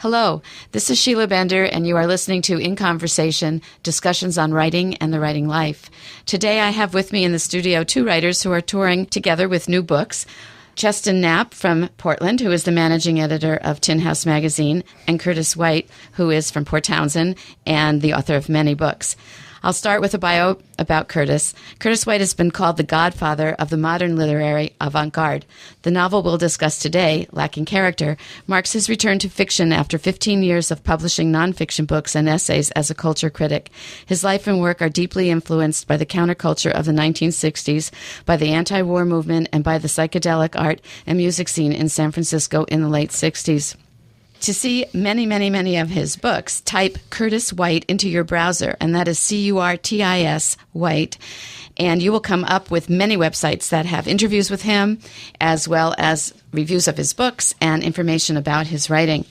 Hello, this is Sheila Bender, and you are listening to In Conversation, discussions on writing and the writing life. Today I have with me in the studio two writers who are touring together with new books. Cheston Knapp from Portland, who is the managing editor of Tin House Magazine, and Curtis White, who is from Port Townsend and the author of many books. I'll start with a bio about Curtis. Curtis White has been called the godfather of the modern literary avant-garde. The novel we'll discuss today, Lacking Character, marks his return to fiction after 15 years of publishing nonfiction books and essays as a culture critic. His life and work are deeply influenced by the counterculture of the 1960s, by the anti-war movement, and by the psychedelic art and music scene in San Francisco in the late 60s. To see many of his books, type Curtis White into your browser, and that is Curtis White, and you will come up with many websites that have interviews with him, as well as reviews of his books and information about his writing.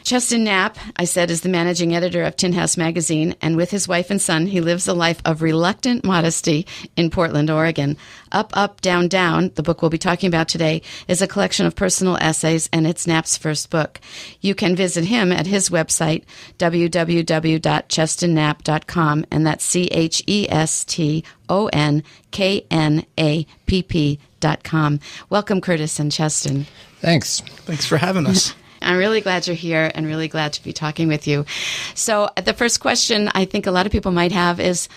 Cheston Knapp, I said, is the managing editor of Tin House Magazine, and with his wife and son, he lives a life of reluctant modesty in Portland, Oregon. Up, Up, Down, Down, the book we'll be talking about today, is a collection of personal essays, and it's Knapp's first book. You can visit him at his website, www.chestonnapp.com, and that's ChestonKnapp.com. Welcome, Curtis and Cheston. Thanks. Thanks for having us. I'm really glad you're here and really glad to be talking with you. So the first question I think a lot of people might have is,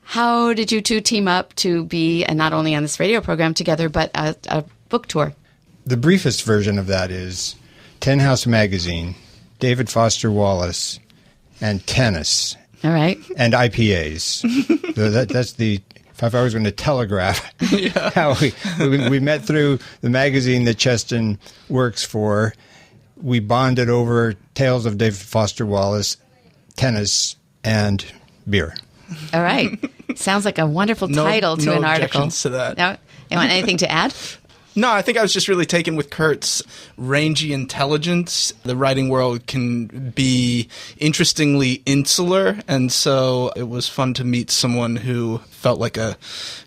how did you two team up to be not only on this radio program together, but a book tour? The briefest version of that is Tin House Magazine, David Foster Wallace, and tennis. All right. And IPAs. So that's the... If I was going to telegraph how we met through the magazine that Cheston works for. We bonded over tales of David Foster Wallace, tennis, and beer. All right. Sounds like a wonderful title to an article. No objections to that. No? You want anything to add? No, I think I was just really taken with Kurt's rangy intelligence. The writing world can be interestingly insular, and so it was fun to meet someone who felt like a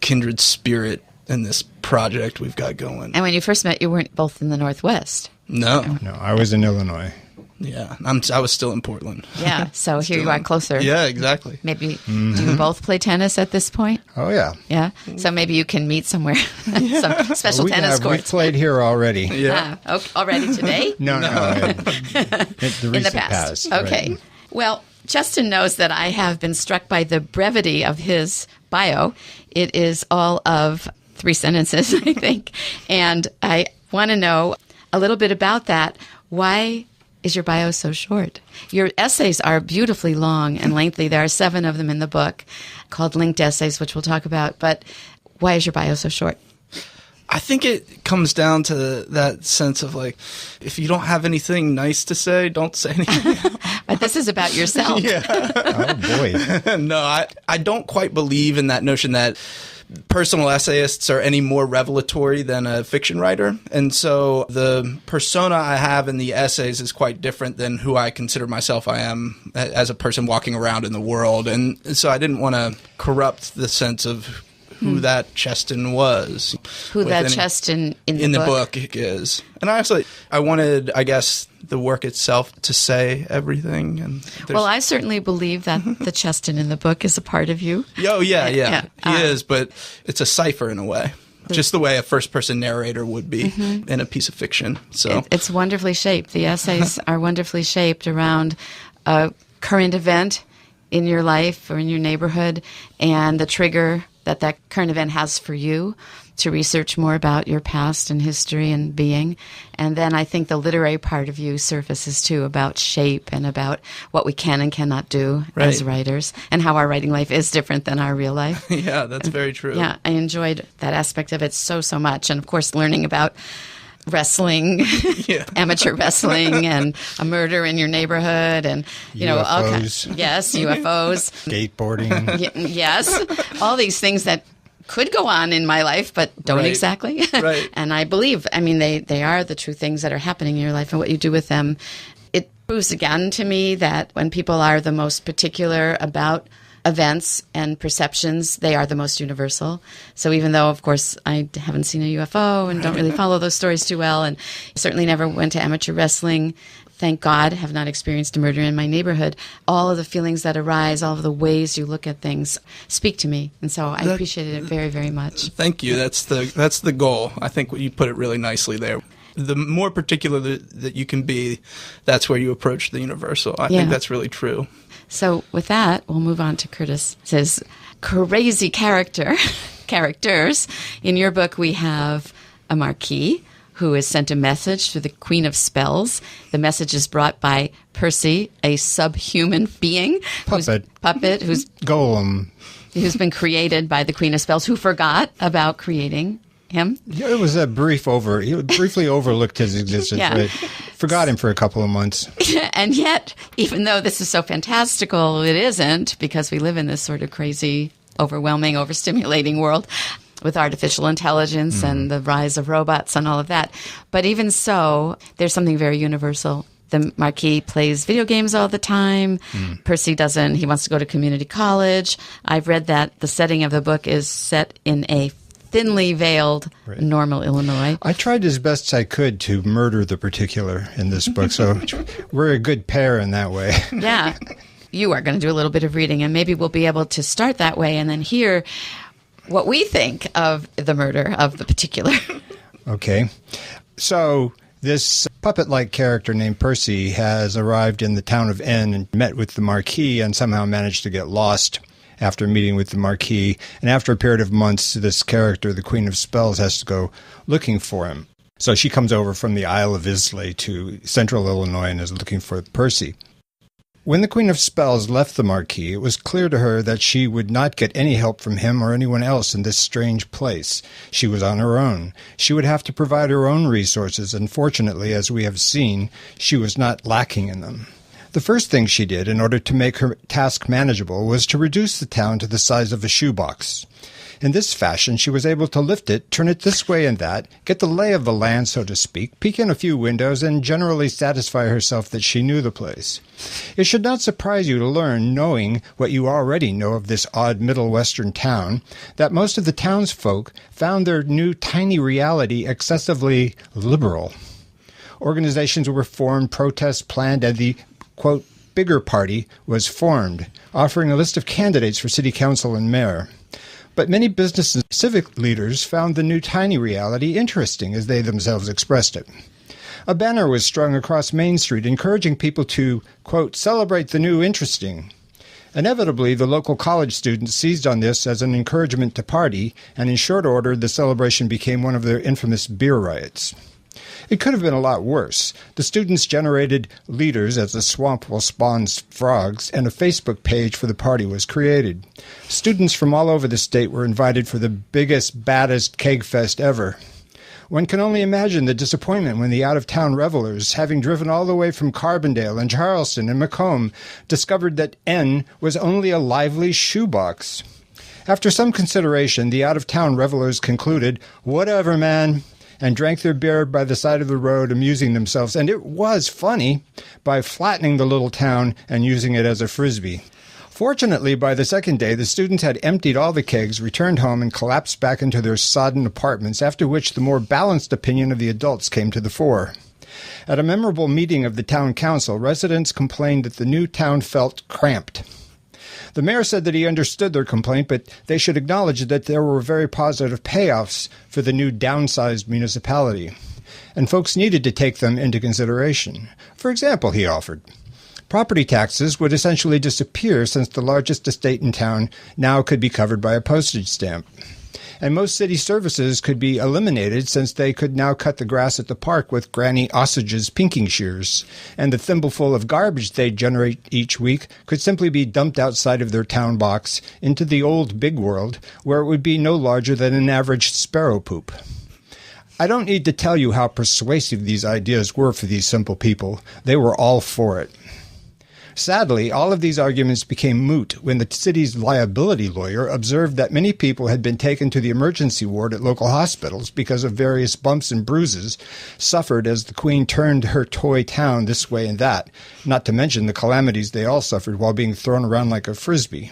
kindred spirit in this project we've got going. And when you first met, you weren't both in the Northwest. No, I was in Illinois. Yeah, I was still in Portland. Yeah, so here you are closer. Yeah, exactly. Maybe do you both play tennis at this point? Oh, yeah. Yeah, so maybe you can meet somewhere, some special tennis courts. We've played here already. Yeah. Okay. Already today? No. In the past. Okay. Right. Well, Cheston knows that I have been struck by the brevity of his bio. It is all of 3 sentences, I think. And I want to know a little bit about that. Why is your bio so short? Your essays are beautifully long and lengthy. There are 7 of them in the book called linked essays, which we'll talk about. But why is your bio so short? I think it comes down to that sense of like, if you don't have anything nice to say, don't say anything. But this is about yourself. Yeah. Oh, boy. No, I don't quite believe in that notion that personal essayists are any more revelatory than a fiction writer. And so the persona I have in the essays is quite different than who I consider myself I am as a person walking around in the world. And so I didn't want to corrupt the sense of who that Cheston was. Who that Cheston in the book is. And I wanted, I guess, the work itself to say everything. And well, I certainly believe that the Cheston in the book is a part of you. Oh, yeah. He is, but it's a cipher in a way. Just the way a first-person narrator would be in a piece of fiction. So it's wonderfully shaped. The essays are wonderfully shaped around a current event in your life or in your neighborhood, and the trigger that current event has for you to research more about your past and history and being. And then I think the literary part of you surfaces too, about shape and about what we can and cannot do as writers, and how our writing life is different than our real life. Yeah, that's very true. Yeah, I enjoyed that aspect of it so much. And of course, learning about wrestling, amateur wrestling, and a murder in your neighborhood, and UFOs. all kinds. Yes, UFOs, skateboarding. Yes, all these things that could go on in my life, but don't exactly. Right. And I believe, they are the true things that are happening in your life, and what you do with them. It proves again to me that when people are the most particular about events and perceptions, they are the most universal. So even though, of course, I haven't seen a UFO and don't really follow those stories too well, and certainly never went to amateur wrestling, thank God, have not experienced a murder in my neighborhood. All of the feelings that arise, all of the ways you look at things speak to me. And so I appreciated it very, very much. Thank you. That's the goal. I think you put it really nicely there. The more particular that you can be, that's where you approach the universal. I think that's really true. So with that, we'll move on to Curtis. It says, crazy characters. In your book, we have a Marquis who is sent a message to the Queen of Spells. The message is brought by Percy, a subhuman being. Who's Golem. Who's been created by the Queen of Spells, who forgot about creating him. Yeah, it was he briefly overlooked his existence, right? Forgot him for a couple of months. And yet, even though this is so fantastical, it isn't, because we live in this sort of crazy, overwhelming, overstimulating world with artificial intelligence and the rise of robots and all of that. But even so, there's something very universal. The Marquis plays video games all the time. Percy doesn't. He wants to go to community college. I've read that the setting of the book is set in a thinly veiled Normal, Illinois. I tried as best I could to murder the particular in this book, so we're a good pair in that way. Yeah. You are going to do a little bit of reading, and maybe we'll be able to start that way and then hear what we think of the murder of the particular. Okay. So this puppet-like character named Percy has arrived in the town of N and met with the Marquis and somehow managed to get lost after meeting with the Marquis. And after a period of months, this character, the Queen of Spells, has to go looking for him. So she comes over from the Isle of Islay to central Illinois and is looking for Percy. When the Queen of Spells left the Marquis, it was clear to her that she would not get any help from him or anyone else in this strange place. She was on her own. She would have to provide her own resources, and fortunately, as we have seen, she was not lacking in them. The first thing she did in order to make her task manageable was to reduce the town to the size of a shoebox. In this fashion, she was able to lift it, turn it this way and that, get the lay of the land, so to speak, peek in a few windows, and generally satisfy herself that she knew the place. It should not surprise you to learn, knowing what you already know of this odd Middle Western town, that most of the townsfolk found their new tiny reality excessively liberal. Organizations were formed, protests planned, and the, quote, bigger party was formed, offering a list of candidates for city council and mayor. But many business and civic leaders found the new tiny reality interesting, as they themselves expressed it. A banner was strung across Main Street encouraging people to, quote, celebrate the new interesting. Inevitably, the local college students seized on this as an encouragement to party, and in short order, the celebration became one of their infamous beer riots. It could have been a lot worse. The students generated leaders, as the swamp will spawn frogs, and a Facebook page for the party was created. Students from all over the state were invited for the biggest, baddest keg fest ever. One can only imagine the disappointment when the out-of-town revelers, having driven all the way from Carbondale and Charleston and Macomb, discovered that N was only a lively shoebox. After some consideration, the out-of-town revelers concluded, "Whatever, man," and drank their beer by the side of the road, amusing themselves, and it was funny, by flattening the little town and using it as a frisbee. Fortunately, by the second day, the students had emptied all the kegs, returned home, and collapsed back into their sodden apartments, after which the more balanced opinion of the adults came to the fore. At a memorable meeting of the town council, residents complained that the new town felt cramped. The mayor said that he understood their complaint, but they should acknowledge that there were very positive payoffs for the new downsized municipality, and folks needed to take them into consideration. For example, he offered, property taxes would essentially disappear since the largest estate in town now could be covered by a postage stamp. And most city services could be eliminated since they could now cut the grass at the park with Granny Osage's pinking shears, and the thimbleful of garbage they generate each week could simply be dumped outside of their town box into the old big world, where it would be no larger than an average sparrow poop. I don't need to tell you how persuasive these ideas were for these simple people. They were all for it. Sadly, all of these arguments became moot when the city's liability lawyer observed that many people had been taken to the emergency ward at local hospitals because of various bumps and bruises suffered as the Queen turned her toy town this way and that, not to mention the calamities they all suffered while being thrown around like a frisbee.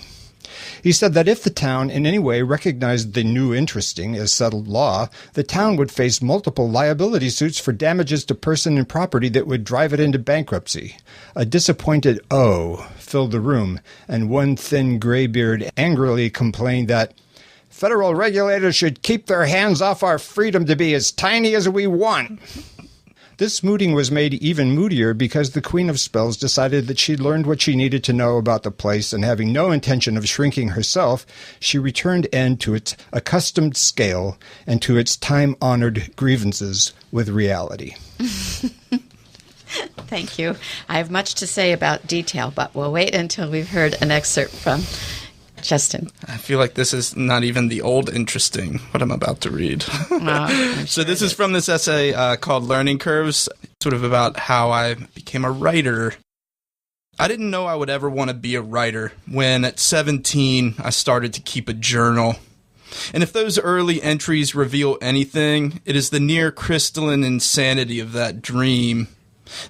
He said that if the town in any way recognized the new interesting as settled law, the town would face multiple liability suits for damages to person and property that would drive it into bankruptcy. A disappointed "oh" filled the room, and one thin graybeard angrily complained that federal regulators should keep their hands off our freedom to be as tiny as we want. This mooting was made even moodier because the Queen of Spells decided that she'd learned what she needed to know about the place, and having no intention of shrinking herself, she returned end to its accustomed scale and to its time-honored grievances with reality. Thank you. I have much to say about detail, but we'll wait until we've heard an excerpt from Cheston. I feel like this is not even the old interesting, what I'm about to read. So this is from this essay called Learning Curves, sort of about how I became a writer. I didn't know I would ever want to be a writer when at 17 I started to keep a journal. And if those early entries reveal anything, it is the near crystalline insanity of that dream.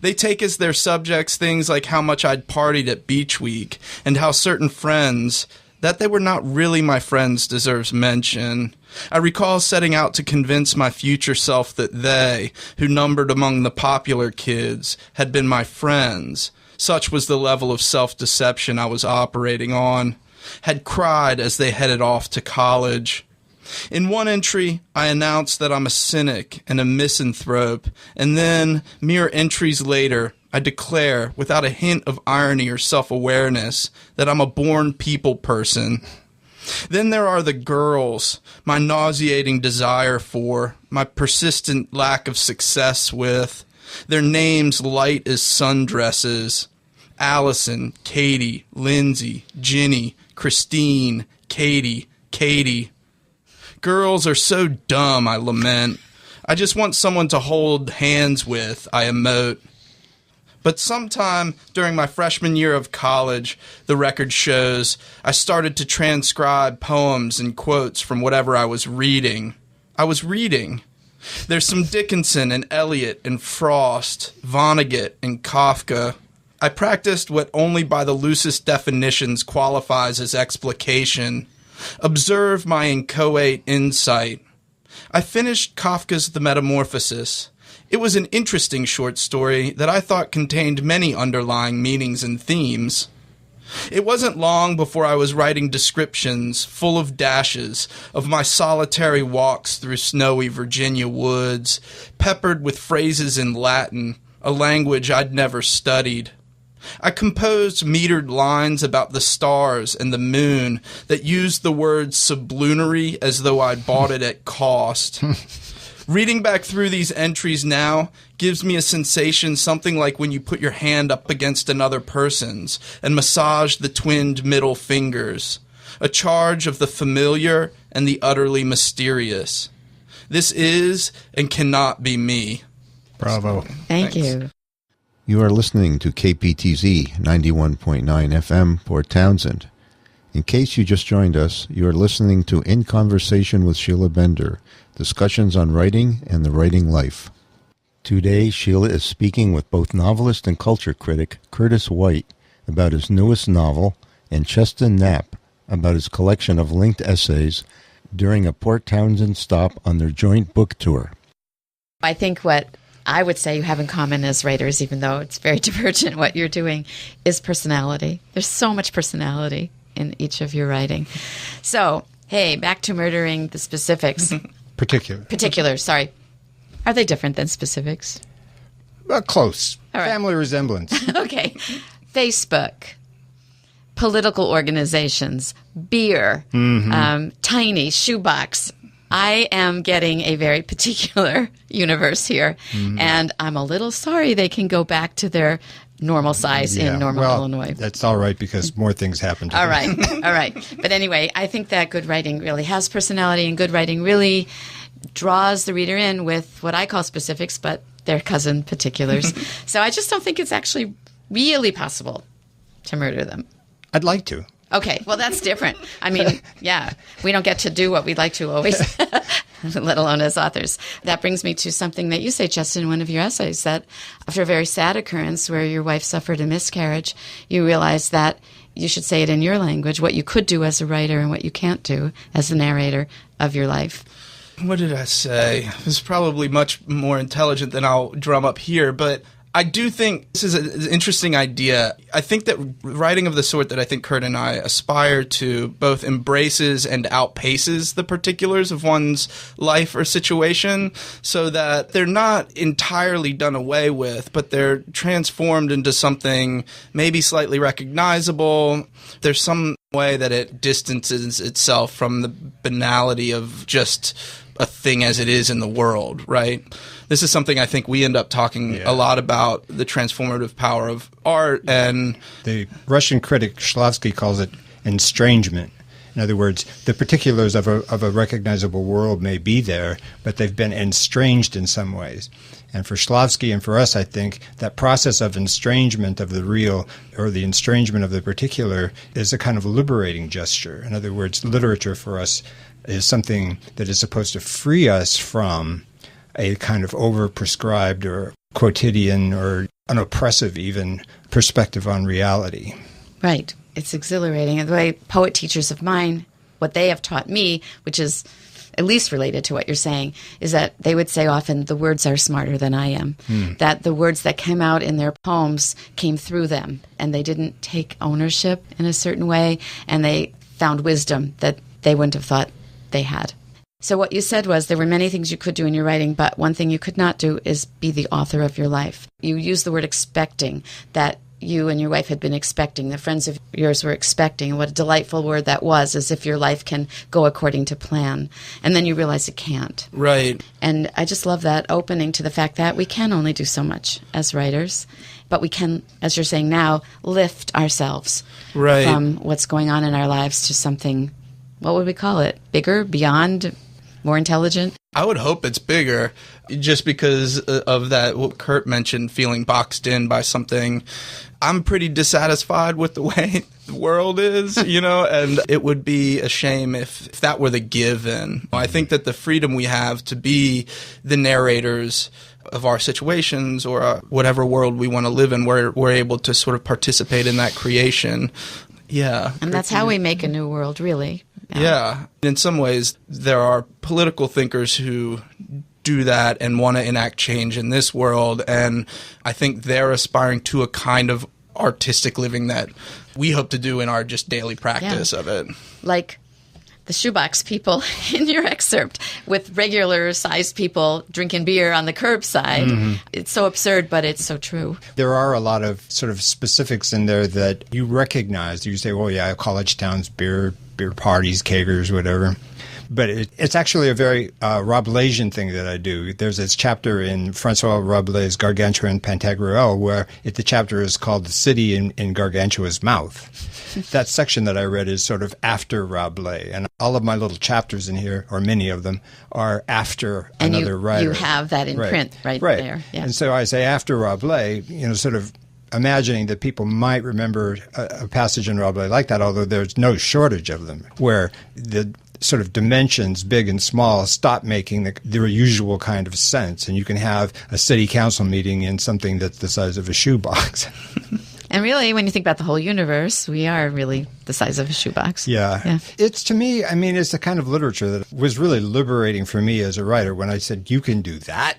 They take as their subjects things like how much I'd partied at Beach Week and how certain friends, that they were not really my friends, deserves mention. I recall setting out to convince my future self that they, who numbered among the popular kids, had been my friends. Such was the level of self-deception I was operating on. Had cried as they headed off to college. In one entry, I announced that I'm a cynic and a misanthrope, and then, mere entries later, I declare, without a hint of irony or self-awareness, that I'm a born people person. Then there are the girls, my nauseating desire for, my persistent lack of success with, their names light as sundresses. Allison, Katie, Lindsay, Ginny, Christine, Katie. Girls are so dumb, I lament. I just want someone to hold hands with, I emote. But sometime during my freshman year of college, the record shows, I started to transcribe poems and quotes from whatever I was reading. There's some Dickinson and Eliot and Frost, Vonnegut and Kafka. I practiced what only by the loosest definitions qualifies as explication. Observe my inchoate insight. I finished Kafka's The Metamorphosis. It was an interesting short story that I thought contained many underlying meanings and themes. It wasn't long before I was writing descriptions, full of dashes, of my solitary walks through snowy Virginia woods, peppered with phrases in Latin, a language I'd never studied. I composed metered lines about the stars and the moon that used the word sublunary as though I'd bought it at cost. Reading back through these entries now gives me a sensation something like when you put your hand up against another person's and massage the twinned middle fingers, a charge of the familiar and the utterly mysterious. This is and cannot be me. Bravo. Thanks. You. You are listening to KPTZ 91.9 FM, Port Townsend. In case you just joined us, you are listening to In Conversation with Sheila Bender, discussions on writing and the writing life. Today, Sheila is speaking with both novelist and culture critic Curtis White about his newest novel, and Cheston Knapp about his collection of linked essays during a Port Townsend stop on their joint book tour. I think what I would say you have in common as writers, even though it's very divergent what you're doing, is personality. There's so much personality in each of your writing. So, hey, back to murdering the specifics. Particulars, sorry. Are they different than specifics? Close. All right. Family resemblance. Okay. Facebook, political organizations, beer, tiny shoebox. I am getting a very particular universe here, and I'm a little sorry they can go back to their normal size in Normal, Illinois. That's all right because more things happen to All them. right, all right. But anyway, I think that good writing really has personality, and good writing really draws the reader in with what I call specifics, but they're cousin particulars. So I just don't think it's actually really possible to murder them. I'd like to. Okay, well, that's different. I mean, yeah, we don't get to do what we'd like to always, let alone as authors. That brings me to something that you say, Cheston, in one of your essays, that after a very sad occurrence where your wife suffered a miscarriage, you realized that you should say it in your language, what you could do as a writer and what you can't do as the narrator of your life. What did I say? It's probably much more intelligent than I'll drum up here, but I do think this is an interesting idea. I think that writing of the sort that I think Kurt and I aspire to both embraces and outpaces the particulars of one's life or situation, so that they're not entirely done away with, but they're transformed into something maybe slightly recognizable. There's some way that it distances itself from the banality of just a thing as it is in the world, right? This is something I think we end up talking a lot about, the transformative power of art. And the Russian critic Shklovsky calls it estrangement. In other words, the particulars of a recognizable world may be there, but they've been estranged in some ways. And for Shklovsky and for us, I think that process of estrangement of the real or the estrangement of the particular is a kind of liberating gesture. In other words, literature for us is something that is supposed to free us from a kind of over-prescribed or quotidian or an oppressive even perspective on reality. Right. It's exhilarating. And the way poet teachers of mine, what they have taught me, which is at least related to what you're saying, is that they would say often the words are smarter than I am, that the words that came out in their poems came through them, and they didn't take ownership in a certain way, and they found wisdom that they wouldn't have thought they had. So what you said was there were many things you could do in your writing, but one thing you could not do is be the author of your life. You used the word expecting, that you and your wife had been expecting, the friends of yours were expecting, and what a delightful word that was, as if your life can go according to plan. And then you realize it can't. Right. And I just love that opening to the fact that we can only do so much as writers, but we can, as you're saying now, lift ourselves from what's going on in our lives to something, what would we call it? Bigger, beyond, more intelligent? I would hope it's bigger, just because of that, what Kurt mentioned, feeling boxed in by something. I'm pretty dissatisfied with the way the world is, and it would be a shame if that were the given. I think that the freedom we have to be the narrators of our situations or whatever world we want to live in, we're able to sort of participate in that creation. Yeah. And that's how we make a new world, really. Yeah. In some ways, there are political thinkers who do that and want to enact change in this world, and I think they're aspiring to a kind of artistic living that we hope to do in our just daily practice of it. Like the shoebox people in your excerpt, with regular-sized people drinking beer on the curbside. Mm-hmm. It's so absurd, but it's so true. There are a lot of sort of specifics in there that you recognize. You say, well, yeah, college towns, beer parties, kegers, whatever. But it's actually a very Rabelaisian thing that I do. There's this chapter in Francois Rabelais' Gargantua and Pantagruel where the chapter is called The City in Gargantua's Mouth. That section that I read is sort of after Rabelais. And all of my little chapters in here, or many of them, are after another writer. And you have that in print right there. Yeah. And so I say after Rabelais, sort of imagining that people might remember a passage in Rabelais like that, although there's no shortage of them, where the sort of dimensions, big and small, stop making their usual kind of sense. And you can have a city council meeting in something that's the size of a shoebox. And really, when you think about the whole universe, we are really the size of a shoebox. Yeah. It's, to me, it's the kind of literature that was really liberating for me as a writer when I said, you can do that?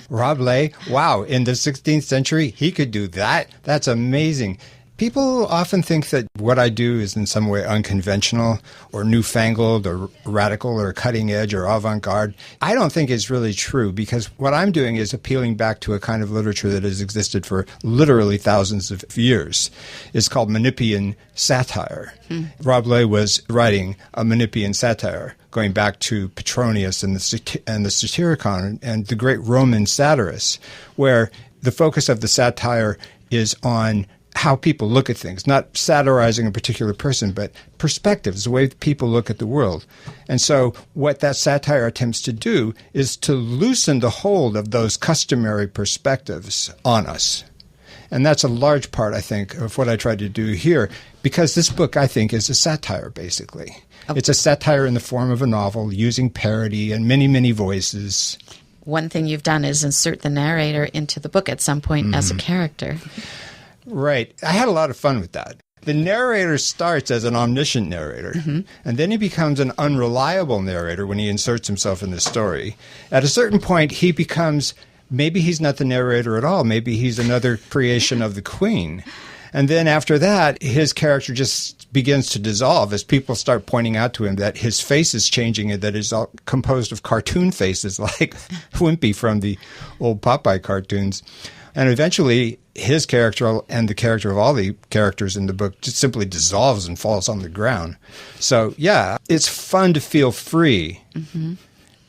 Rabelais, wow, in the 16th century, he could do that? That's amazing. People often think that what I do is in some way unconventional or newfangled or radical or cutting edge or avant-garde. I don't think it's really true, because what I'm doing is appealing back to a kind of literature that has existed for literally thousands of years. It's called Menippean satire. Rabelais was writing a Menippean satire going back to Petronius and the Satyricon and the great Roman satirists, where the focus of the satire is on how people look at things, not satirizing a particular person, but perspectives, the way people look at the world. And so what that satire attempts to do is to loosen the hold of those customary perspectives on us. And that's a large part, I think, of what I tried to do here, because this book, I think, is a satire, basically. Okay. It's a satire in the form of a novel, using parody and many, many voices. One thing you've done is insert the narrator into the book at some point as a character. Right. I had a lot of fun with that. the narrator starts as an omniscient narrator, and then he becomes an unreliable narrator when he inserts himself in the story. At a certain point, he becomes, maybe he's not the narrator at all. Maybe he's another creation of the queen. And then after that, his character just begins to dissolve as people start pointing out to him that his face is changing and that it's all composed of cartoon faces like Wimpy from the old Popeye cartoons. And eventually, his character and the character of all the characters in the book just simply dissolves and falls on the ground. So, yeah, it's fun to feel free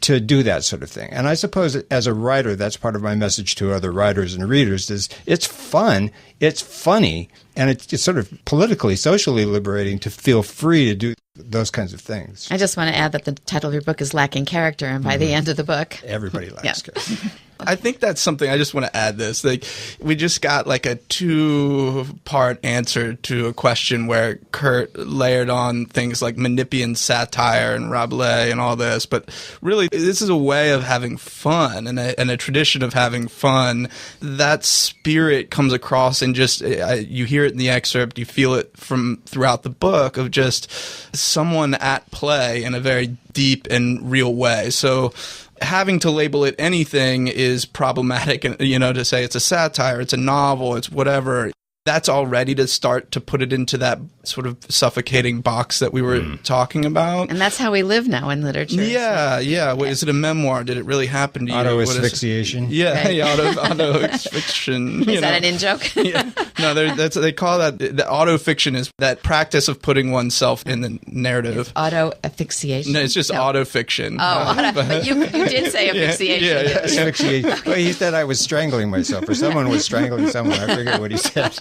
to do that sort of thing. And I suppose as a writer, that's part of my message to other writers and readers is it's fun, it's funny, and it's sort of politically, socially liberating to feel free to do those kinds of things. I just want to add that the title of your book is Lacking Character, and by the end of the book... Everybody lacks character. I think that's something, I just want to add this. Like, we just got like a 2-part answer to a question where Kurt layered on things like Menippean satire and Rabelais and all this. But really, this is a way of having fun and a tradition of having fun. That spirit comes across and just, you hear it in the excerpt, you feel it from throughout the book of just someone at play in a very deep and real way. So having to label it anything is problematic, and to say it's a satire, it's a novel, it's whatever. That's already to start to put it into that sort of suffocating box that we were talking about. And that's how we live now in literature. Yeah, yeah. Wait, is it a memoir? Did it really happen to you? Auto asphyxiation. Yeah, auto asphyxiation. Is that an in-joke? Yeah. No, they call that, the auto-fiction is that practice of putting oneself in the narrative. Auto asphyxiation. No, it's just auto-fiction. Oh, but you did say asphyxiation. Yeah. Asphyxiation. Well, he said I was strangling myself, or someone was strangling someone. I forget what he said.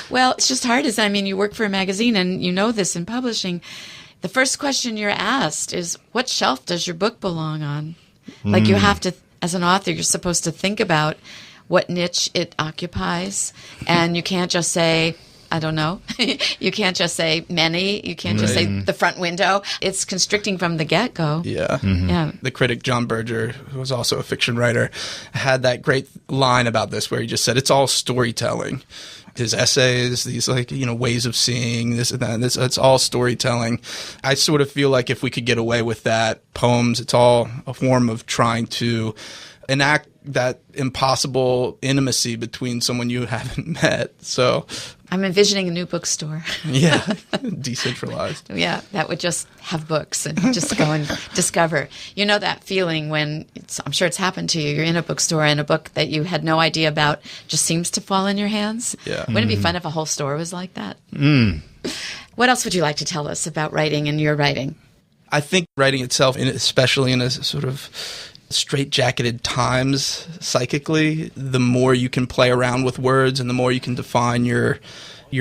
Well, it's just hard. You work for a magazine and you know this in publishing. The first question you're asked is, what shelf does your book belong on? Like you have to, as an author, you're supposed to think about what niche it occupies. And you can't just say, I don't know. You can't just say many. You can't just say the front window. It's constricting from the get-go. Yeah. Yeah. The critic John Berger, who was also a fiction writer, had that great line about this where he just said, it's all storytelling. His essays, these ways of seeing this and that, it's all storytelling. I sort of feel like if we could get away with that, poems, it's all a form of trying to enact that impossible intimacy between someone you haven't met. So I'm envisioning a new bookstore. Yeah, decentralized. Yeah, that would just have books and just go and discover. You know that feeling when, I'm sure it's happened to you, you're in a bookstore and a book that you had no idea about just seems to fall in your hands? Yeah. Wouldn't it be fun if a whole store was like that? What else would you like to tell us about writing and your writing? I think writing itself, especially in a sort of straitjacketed times psychically, the more you can play around with words and the more you can define your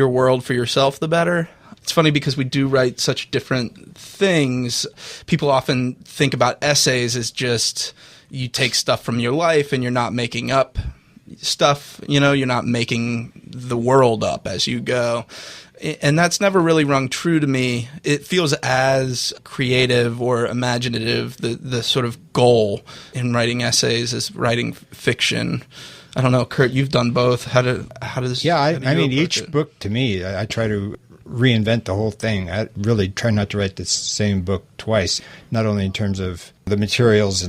world for yourself, the better. It's funny because we do write such different things. People often think about essays as just you take stuff from your life and you're not making up stuff, you're not making the world up as you go. And that's never really rung true to me. It feels as creative or imaginative, the sort of goal in writing essays as writing fiction. I don't know, Kurt, you've done both. How does each book to me, I try to reinvent the whole thing. I really try not to write the same book twice, not only in terms of the materials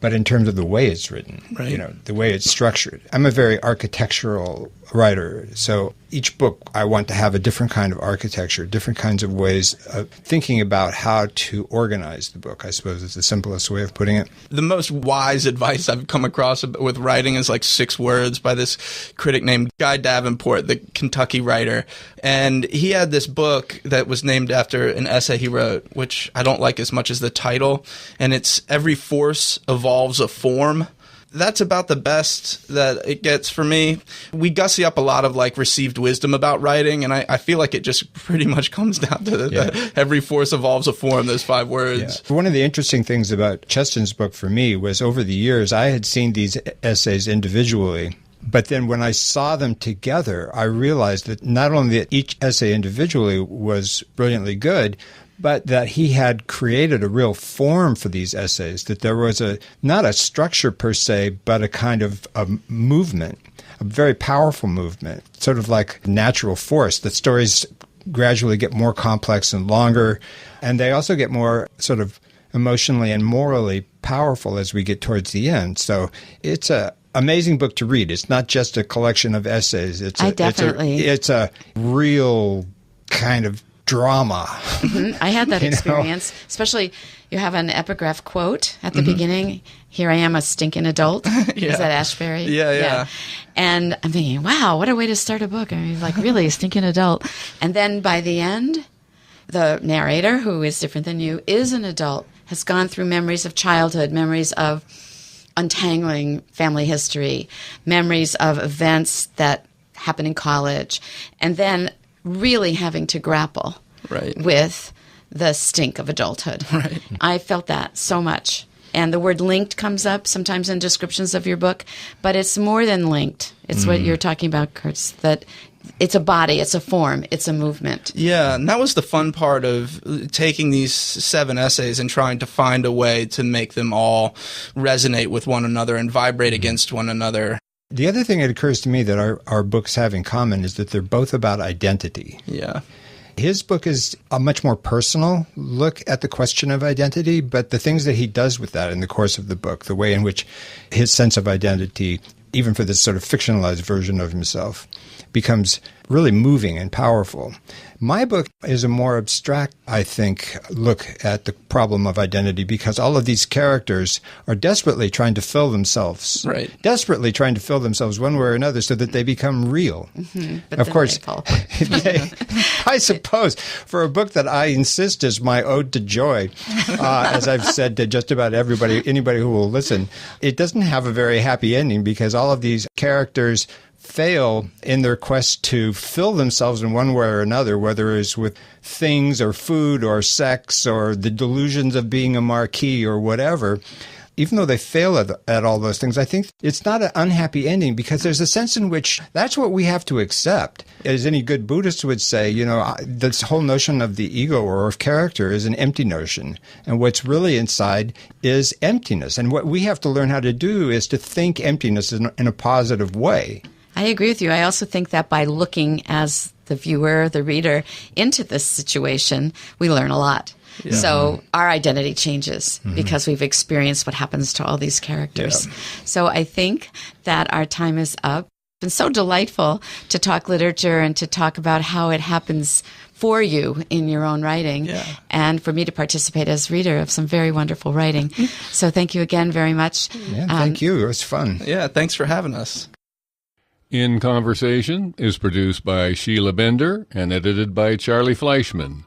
but in terms of the way it's written, right. The way it's structured. I'm a very architectural writer, so each book I want to have a different kind of architecture, different kinds of ways of thinking about how to organize the book, I suppose is the simplest way of putting it. The most wise advice I've come across with writing is like 6 words by this critic named Guy Davenport, the Kentucky writer. And he had this book that was named after an essay he wrote, which I don't like as much as the title. And it's Every Force Evolves a Form. That's about the best that it gets for me. We gussy up a lot of received wisdom about writing, and I feel like it just pretty much comes down to that every force evolves a form, those 5 words. Yeah. One of the interesting things about Cheston's book for me was over the years I had seen these essays individually, but then when I saw them together, I realized that not only that each essay individually was brilliantly good, but that he had created a real form for these essays, that there was not a structure per se, but a kind of a movement, a very powerful movement, sort of like natural force. The stories gradually get more complex and longer. And they also get more sort of emotionally and morally powerful as we get towards the end. So it's a amazing book to read. It's not just a collection of essays. It's a real kind of drama. Mm-hmm. I had that experience, especially you have an epigraph quote at the beginning. Here I am, a stinking adult. Is that Ashbery? Yeah. And I'm thinking, wow, what a way to start a book. I mean, like, really, a stinking adult. And then by the end, the narrator, who is different than you, is an adult, has gone through memories of childhood, memories of untangling family history, memories of events that happened in college, and then really having to grapple with the stink of adulthood. Right. I felt that so much. And the word linked comes up sometimes in descriptions of your book, but it's more than linked. It's what you're talking about, Kurtz, that it's a body, it's a form, it's a movement. Yeah, and that was the fun part of taking these 7 essays and trying to find a way to make them all resonate with one another and vibrate against one another. The other thing that occurs to me that our books have in common is that they're both about identity. Yeah. His book is a much more personal look at the question of identity, but the things that he does with that in the course of the book, the way in which his sense of identity, even for this sort of fictionalized version of himself, becomes really moving and powerful. My book is a more abstract, I think, look at the problem of identity because all of these characters are desperately trying to fill themselves. Right. Desperately trying to fill themselves one way or another so that they become real. But of course, they fall apart. I suppose for a book that I insist is my ode to joy, as I've said to just about anybody who will listen, it doesn't have a very happy ending because all of these characters fail in their quest to fill themselves in one way or another, whether it's with things or food or sex or the delusions of being a marquis or whatever. Even though they fail at all those things, I think it's not an unhappy ending because there's a sense in which that's what we have to accept. As any good Buddhist would say, this whole notion of the ego or of character is an empty notion. And what's really inside is emptiness. And what we have to learn how to do is to think emptiness in a positive way. I agree with you. I also think that by looking as the viewer, the reader, into this situation, we learn a lot. Yeah. So our identity changes because we've experienced what happens to all these characters. Yeah. So I think that our time is up. It's been so delightful to talk literature and to talk about how it happens for you in your own writing and for me to participate as reader of some very wonderful writing. So thank you again very much. Yeah, thank you. It was fun. Yeah, thanks for having us. In Conversation is produced by Sheila Bender and edited by Charlie Fleischman.